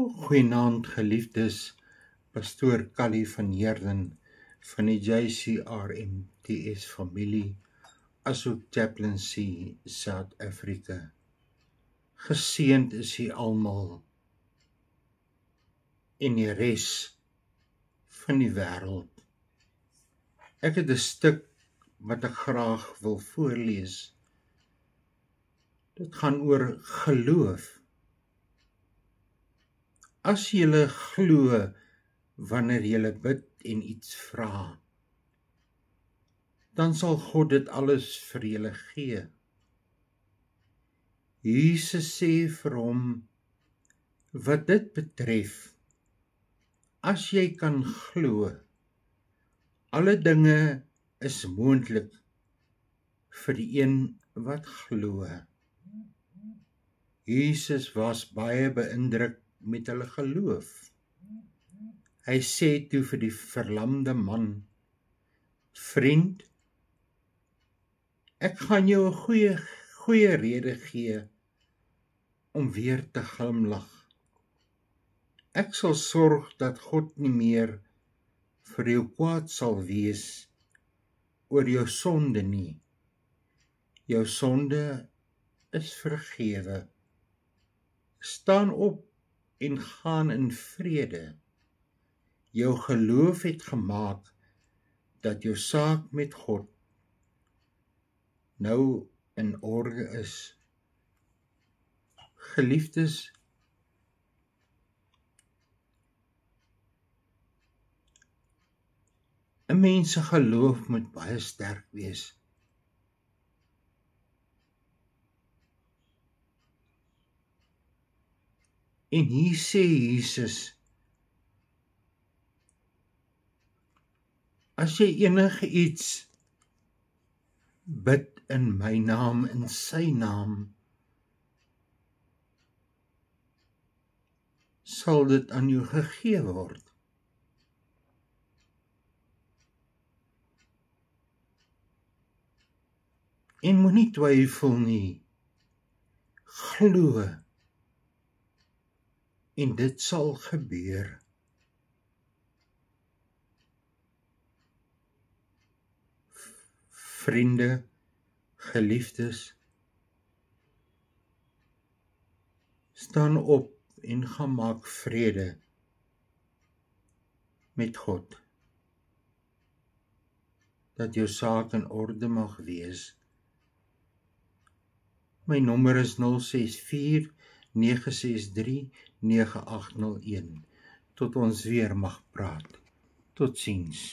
Goeienaand geliefdes, pastoor Callie van Heerden van die JCRMTS familie, asook Chaplaincy South Africa. Geseënd is u almal en die res van die wêreld. Ek het 'n stuk wat ek graag wil voorlees. Dit gaan oor geloof. As julle glo wanneer julle bid en iets vra, dan sal God dit alles vir julle gee. Jesus sê vir hom, wat dit betref, as jy kan glo, alle dinge is moontlik vir die een wat glo. Jesus was baie beïndruk met hulle geloof. Hy sê toe vir die verlamde man, vriend, ek gaan jou 'n goeie rede gee om weer te glimlag. Ek sal sorg dat God nie meer vir jou kwaad sal wees oor jou sonde nie. Jou sonde is vergewe. Staan op en gaan in vrede. Jou geloof het gemaak dat jou saak met God nou in orde is. Geliefdes, een mens se geloof moet baie sterk wees. En hier sê Jesus, as jy enige iets bid in my naam, in sy naam, sal dit aan jou gegee word. En moenie twyfel nie, glo, en dit sal gebeur. Vriende, geliefdes, staan op en gaan maak vrede met God, dat jou saak in orde mag wees. My nommer is 064 963 9801. Tot ons weer mag praat. Totsiens.